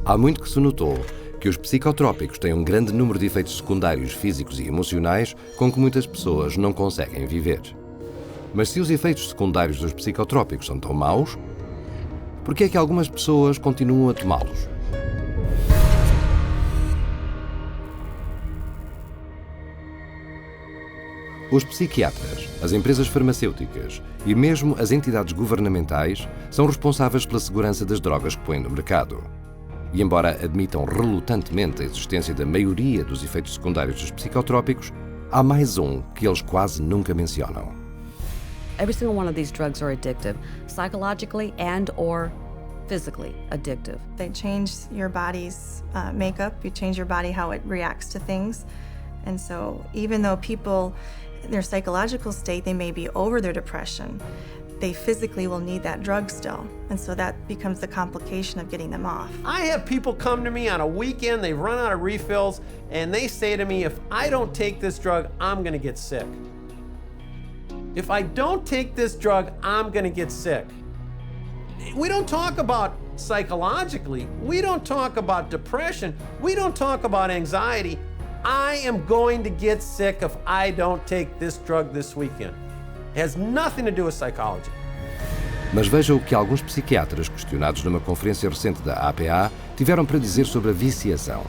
Há muito que se notou que os psicotrópicos têm um grande número de efeitos secundários físicos e emocionais com que muitas pessoas não conseguem viver. Mas se os efeitos secundários dos psicotrópicos são tão maus, por que é que algumas pessoas continuam a tomá-los? Os psiquiatras, as empresas farmacêuticas e mesmo as entidades governamentais são responsáveis pela segurança das drogas que põem no mercado. E embora admitam relutantemente a existência da maioria dos efeitos secundários dos psicotrópicos, há mais um que eles quase nunca mencionam. Every single one of these drugs are addictive, psychologically and or physically addictive. They change your body's makeup, you change your body how it reacts to things. And so even though people, in their psychological state, they may be over their depression, they physically will need that drug still. And so that becomes the complication of getting them off. I have people come to me on a weekend, they've run out of refills, and they say to me, if I don't take this drug, I'm gonna get sick. If I don't take this drug, I'm gonna get sick. We don't talk about psychologically, we don't talk about depression, we don't talk about anxiety. I am going to get sick if I don't take this drug this weekend. It has nothing to do with psychology. Mas veja o que alguns psiquiatras, questionados numa conferência recente da APA, tiveram para dizer sobre a viciação.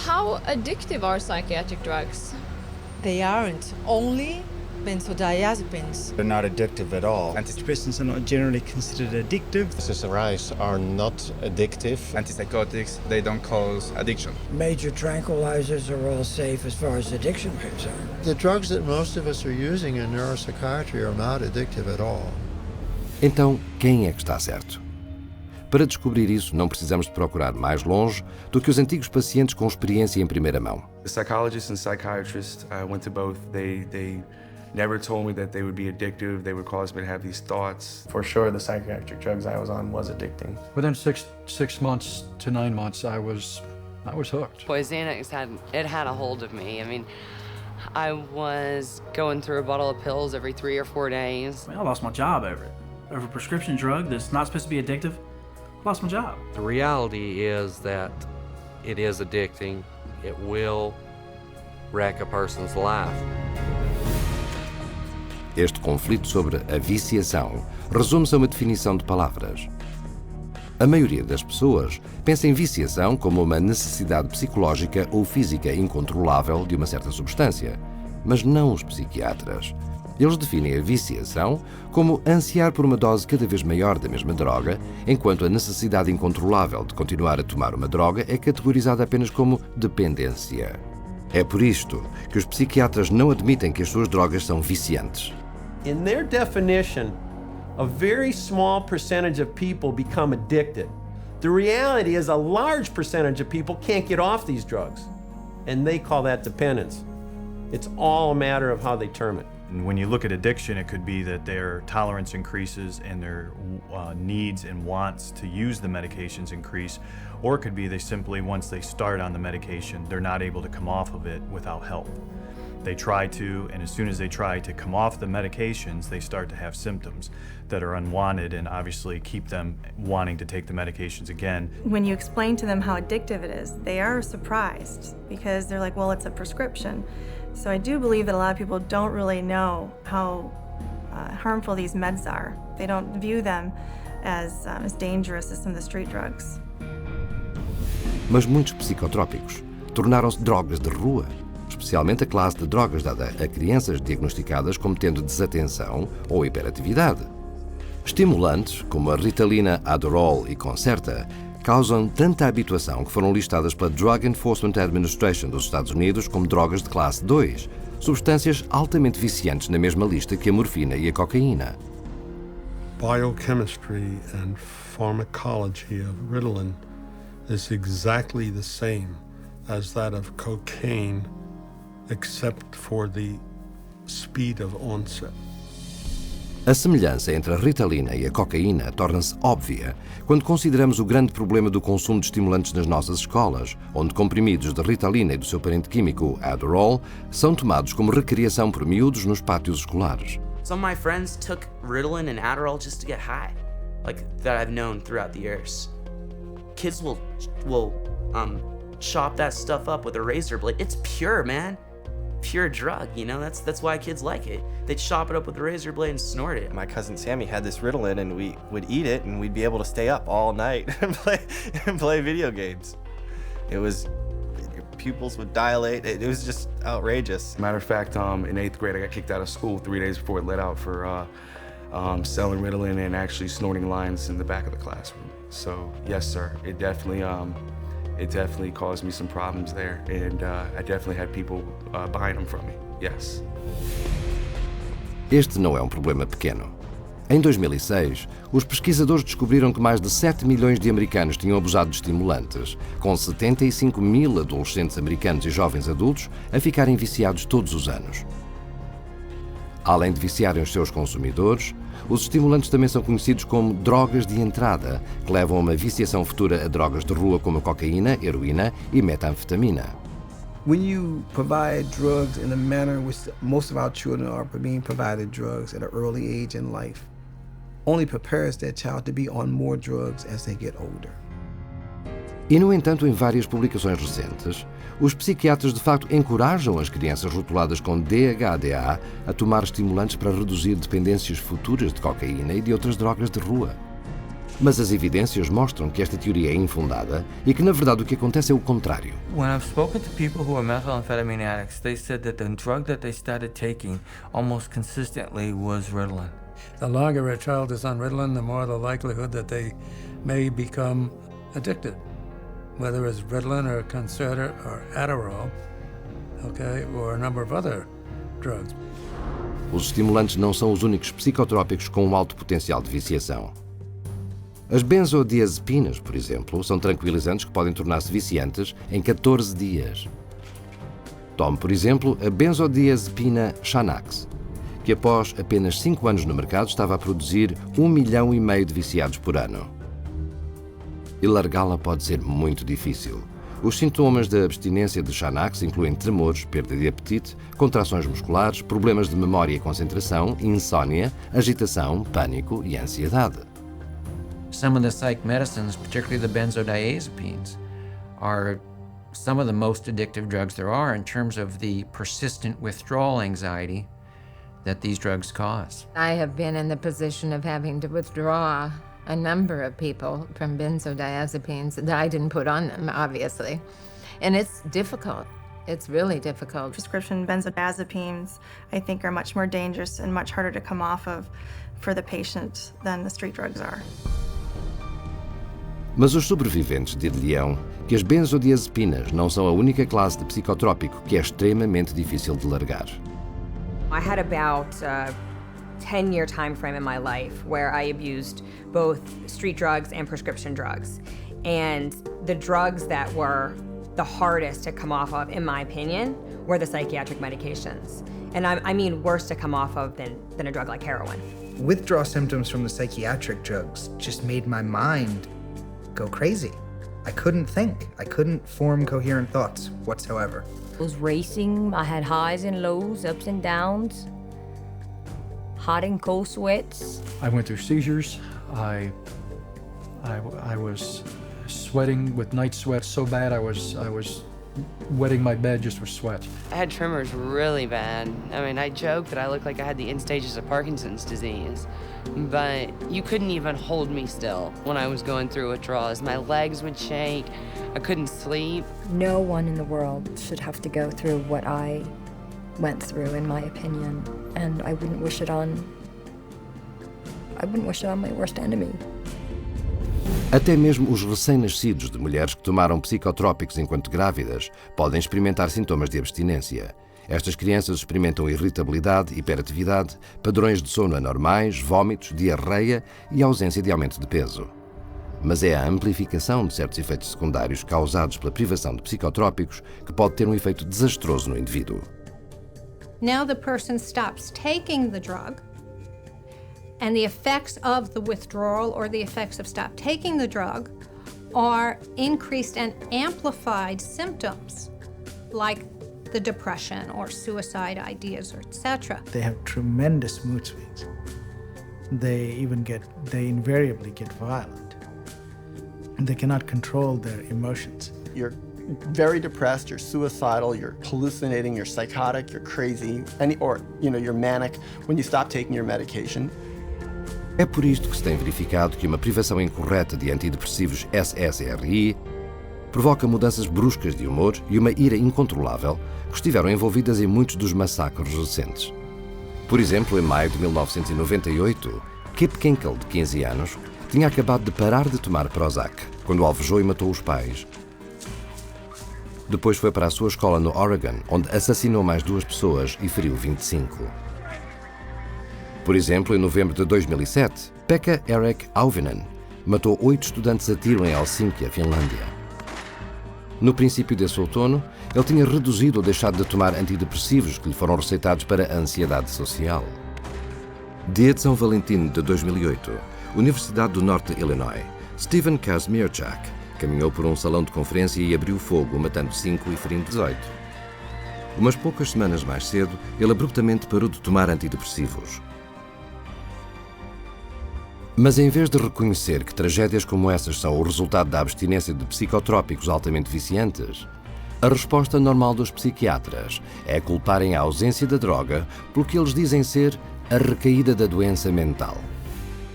How addictive are psychiatric drugs? They aren't. Only benzodiazepines. They're not addictive at all. Antidepressants are not generally considered addictive. SSRIs are not addictive. Antipsychotics, they don't cause addiction. Major tranquilizers are all safe as far as addiction is concerned. The drugs that most of us are using in neuropsychiatry are not addictive at all. Então, quem é que está certo? Para descobrir isso, não precisamos de procurar mais longe do que os antigos pacientes com experiência em primeira mão. The psychologists and psychiatrists went to both. They never told me that they would be addictive. They would cause me to have these thoughts. For sure, the psychiatric drugs I was on was addicting. Within six months to 9 months, I was hooked. Boy, Xanax had a hold of me. I mean, I was going through a bottle of pills every 3 or 4 days. I lost my job over it. Over a prescription drug that's not supposed to be addictive. Lost my job. The reality is that it is addicting. It will wreck a person's life. Este conflito sobre a viciação resume-se a uma definição de palavras. A maioria das pessoas pensa em viciação como uma necessidade psicológica ou física incontrolável de uma certa substância, mas não os psiquiatras. Eles definem a viciação como ansiar por uma dose cada vez maior da mesma droga, enquanto a necessidade incontrolável de continuar a tomar uma droga é categorizada apenas como dependência. É por isto que os psiquiatras não admitem que as suas drogas são viciantes. In their definition, a very small percentage of people become addicted. The reality is a large percentage of people can't get off these drugs, and they call that dependence. It's all a matter of how they term it. And when you look at addiction, it could be that their tolerance increases and their needs and wants to use the medications increase, or it could be they simply, once they start on the medication, they're not able to come off of it without help. They try to, and as soon as they try to come off the medications, they start to have symptoms that are unwanted and obviously keep them wanting to take the medications again. When you explain to them how addictive it is, they are surprised because they're like, well, it's a prescription. So I do believe that a lot of people don't really know how harmful these meds are. They don't view them as dangerous as some of the street drugs. Mas muitos psicotrópicos tornaram-se drogas de rua, especialmente a classe de drogas dada a crianças diagnosticadas como tendo desatenção ou hiperatividade. Estimulantes, como a Ritalina, Adderall e Certa, causam tanta habituação que foram listadas pela Drug Enforcement Administration dos Estados Unidos como drogas de classe 2, substâncias altamente viciantes na mesma lista que a morfina e a cocaína. Biochemistry and pharmacology of Ritalin is exactly the same as that of cocaine, except for the speed of onset. A semelhança entre a Ritalina e a cocaína torna-se óbvia quando consideramos o grande problema do consumo de estimulantes nas nossas escolas, onde comprimidos de Ritalina e do seu parente químico Adderall são tomados como recreação por miúdos nos pátios escolares. Some of my friends took Ritalin and Adderall just to get high, like that I've known throughout the years. kids will chop that stuff up with a razor blade. It's pure, man. Pure drug, you know? That's why kids like it. They chop it up with a razor blade and snort it. My cousin Sammy had this Ritalin, and we would eat it, and we'd be able to stay up all night and play video games. Your pupils would dilate. It was just outrageous. Matter of fact, in 8th grade, I got kicked out of school 3 days before it let out for selling Ritalin and actually snorting lines in the back of the classroom. So yes, sir, it definitely caused me some problems there, and I definitely had people buying them from me, yes. Este não é um problema pequeno. Em 2006, os pesquisadores descobriram que mais de 7 milhões de americanos tinham abusado de estimulantes, com 75 mil adolescentes americanos e jovens adultos a ficarem viciados todos os anos. Além de viciarem os seus consumidores, os estimulantes também são conhecidos como drogas de entrada, que levam a uma viciação futura a drogas de rua como a cocaína, heroína e metanfetamina. When you provide drugs in the manner in which most of our children are being provided drugs at an early age in life, only prepares that child to be on more drugs as they get older. E, no entanto, em várias publicações recentes, os psiquiatras de facto encorajam as crianças rotuladas com DHDA a tomar estimulantes para reduzir dependências futuras de cocaína e de outras drogas de rua. Mas as evidências mostram que esta teoria é infundada e que, na verdade, o que acontece é o contrário. When I've spoken to people who are methamphetamine addicts, they said that the drug that they started taking almost consistently was Ritalin. The longer a child is on Ritalin, the more the likelihood that they may become addicted, whether it's Ritalin or Concerta or Adderall, okay, or a number of other drugs. Os estimulantes não são os únicos psicotrópicos com um alto potencial de viciação. As benzodiazepinas, por exemplo, são tranquilizantes que podem tornar-se viciantes em 14 dias. Tome, por exemplo, a benzodiazepina Xanax, que após apenas 5 anos no mercado estava a produzir 1,5 milhão de viciados por ano. E largá-la pode ser muito difícil. Os sintomas da abstinência de Xanax incluem tremores, perda de apetite, contrações musculares, problemas de memória e concentração, insônia, agitação, pânico e ansiedade. Some of the psych medicines, particularly the benzodiazepines, are some of the most addictive drugs there are in terms of the persistent withdrawal anxiety that these drugs cause. I have been in the position of having to withdraw a number of people from benzodiazepines that I didn't put on them, obviously. And it's difficult. It's really difficult. Prescription benzodiazepines, I think, are much more dangerous and much harder to come off of for the patient than the street drugs are. Mas os sobreviventes dir-lhe-ão que as benzodiazepinas não são a única classe de psicotrópico que é extremamente difícil de largar. I had about a 10-year time frame in my life where I abused both street drugs and prescription drugs. And the drugs that were the hardest to come off of, in my opinion, were the psychiatric medications. And I mean worse to come off of than a drug like heroin. Withdrawal symptoms from the psychiatric drugs just made my mind go crazy. I couldn't think. I couldn't form coherent thoughts whatsoever. I was racing. I had highs and lows, ups and downs, hot and cold sweats. I went through seizures. I was sweating with night sweats so bad I was wetting my bed just with sweat. I had tremors really bad. I mean, I joked that I looked like I had the end stages of Parkinson's disease, but you couldn't even hold me still when I was going through withdrawals. My legs would shake. I couldn't sleep. No one in the world should have to go through what I went through, in my opinion, and I wouldn't wish it on my worst enemy. Até mesmo os recém-nascidos de mulheres que tomaram psicotrópicos enquanto grávidas podem experimentar sintomas de abstinência. Estas crianças experimentam irritabilidade, hiperatividade, padrões de sono anormais, vômitos, diarreia e ausência de aumento de peso. Mas é a amplificação de certos efeitos secundários causados pela privação de psicotrópicos que pode ter um efeito desastroso no indivíduo. Now the person stops taking the drug, and the effects of the withdrawal or the effects of stop taking the drug are increased and amplified symptoms like the depression or suicide ideas, or etc. They have tremendous mood swings. They invariably get violent. They cannot control their emotions. You're very depressed, you're suicidal, you're hallucinating, you're psychotic, you're crazy, you're manic when you stop taking your medication. É por isto que se tem verificado que uma privação incorreta de antidepressivos SSRI provoca mudanças bruscas de humor e uma ira incontrolável que estiveram envolvidas em muitos dos massacres recentes. Por exemplo, em maio de 1998, Kip Kinkel, de 15 anos, tinha acabado de parar de tomar Prozac, quando alvejou e matou os pais. Depois foi para a sua escola no Oregon, onde assassinou mais 2 pessoas e feriu 25. Por exemplo, em novembro de 2007, Pekka Erik Auvinen matou 8 estudantes a tiro em Helsínquia, Finlândia. No princípio desse outono, ele tinha reduzido ou deixado de tomar antidepressivos que lhe foram receitados para a ansiedade social. Dia de São Valentino de 2008, Universidade do Norte de Illinois, Stephen Kazmierczak caminhou por um salão de conferência e abriu fogo, matando 5 e ferindo 18. Umas poucas semanas mais cedo, ele abruptamente parou de tomar antidepressivos. Mas em vez de reconhecer que tragédias como essas são o resultado da abstinência de psicotrópicos altamente viciantes, a resposta normal dos psiquiatras é culparem a ausência da droga pelo que eles dizem ser a recaída da doença mental.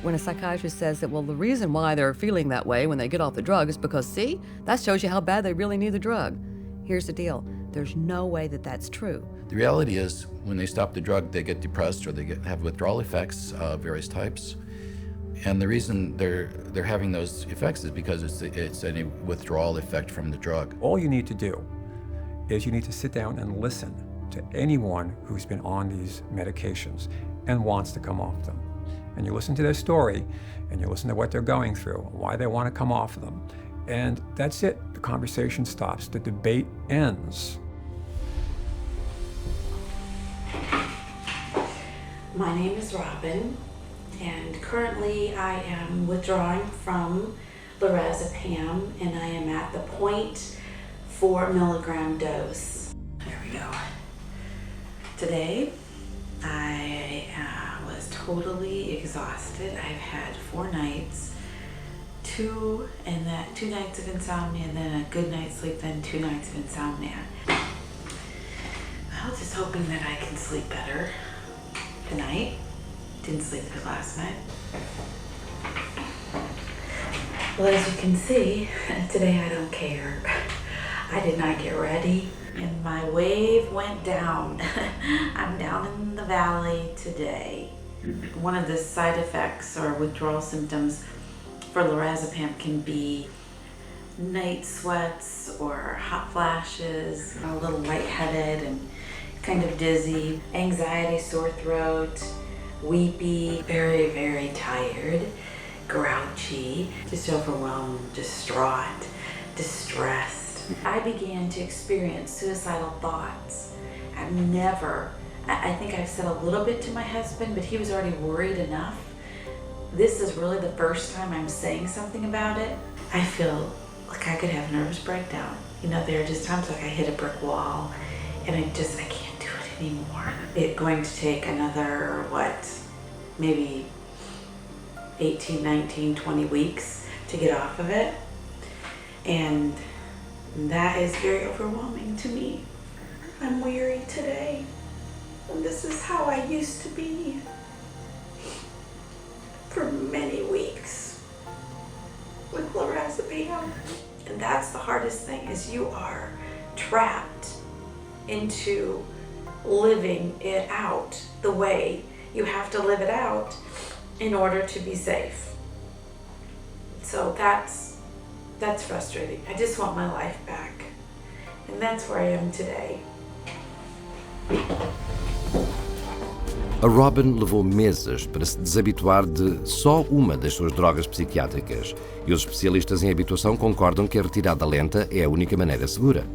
When a psychiatrist says that, well, the reason why they're feeling that way when they get off the drug is because, see, that shows you how bad they really need the drug. Here's the deal. There's no way that that's true. The reality is, when they stop the drug, they get depressed or they have withdrawal effects of various types. And the reason they're having those effects is because it's a withdrawal effect from the drug. All you need to do is you need to sit down and listen to anyone who's been on these medications and wants to come off them. And you listen to their story, and you listen to what they're going through, why they want to come off of them. And that's it. The conversation stops. The debate ends. My name is Robin, and currently I am withdrawing from lorazepam, and I am at the 0.4 milligram dose. There we go. Today, I was totally exhausted. I've had 4 nights, 2 nights of insomnia, and then a good night's sleep, then 2 nights of insomnia. Well, just hoping that I can sleep better tonight. Didn't sleep good last night. Well, as you can see, today I don't care. I did not get ready, and my wave went down. I'm down in the valley today. One of the side effects or withdrawal symptoms for lorazepam can be night sweats or hot flashes, a little lightheaded and kind of dizzy, anxiety, sore throat, weepy, very, very tired, grouchy, just overwhelmed, distraught, distressed. I began to experience suicidal thoughts. I think I've said a little bit to my husband, but he was already worried enough. This is really the first time I'm saying something about it. I feel like I could have a nervous breakdown. You know, there are just times like I hit a brick wall and I can't do it anymore. It's going to take another, maybe 18, 19, 20 weeks to get off of it. And that is very overwhelming to me. I'm weary today. And this is how I used to be for many weeks with lorazepam. And that's the hardest thing, is you are trapped into living it out the way you have to live it out in order to be safe. So that's frustrating. I just want my life back. And that's where I am today. A Robin levou meses para se desabituar de só uma das suas drogas psiquiátricas, e os especialistas em habituação concordam que a retirada lenta é a única maneira segura.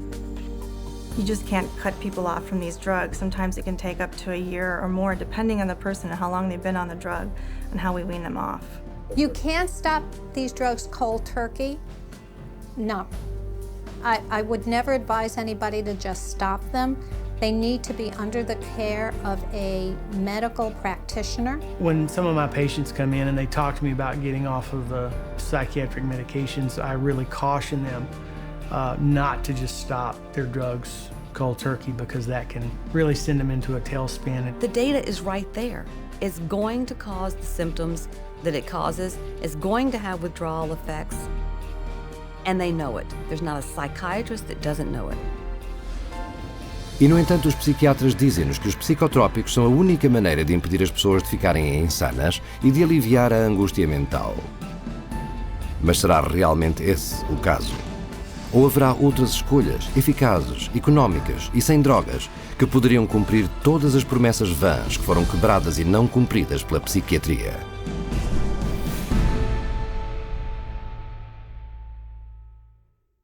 You just can't cut people off from these drugs. Sometimes it can take up to a year or more, depending on the person and how long they've been on the drug and how we wean them off. You can't stop these drugs cold turkey. No. I would never advise anybody to just stop them. They need to be under the care of a medical practitioner. When some of my patients come in and they talk to me about getting off of the psychiatric medications, I really caution them not to just stop their drugs cold turkey, because that can really send them into a tailspin. The data is right there. It's going to cause the symptoms that it causes. It's going to have withdrawal effects, and they know it. There's not a psychiatrist that doesn't know it. E, no entanto, os psiquiatras dizem-nos que os psicotrópicos são a única maneira de impedir as pessoas de ficarem insanas e de aliviar a angústia mental. Mas será realmente esse o caso? Ou haverá outras escolhas, eficazes, económicas e sem drogas, que poderiam cumprir todas as promessas vãs que foram quebradas e não cumpridas pela psiquiatria?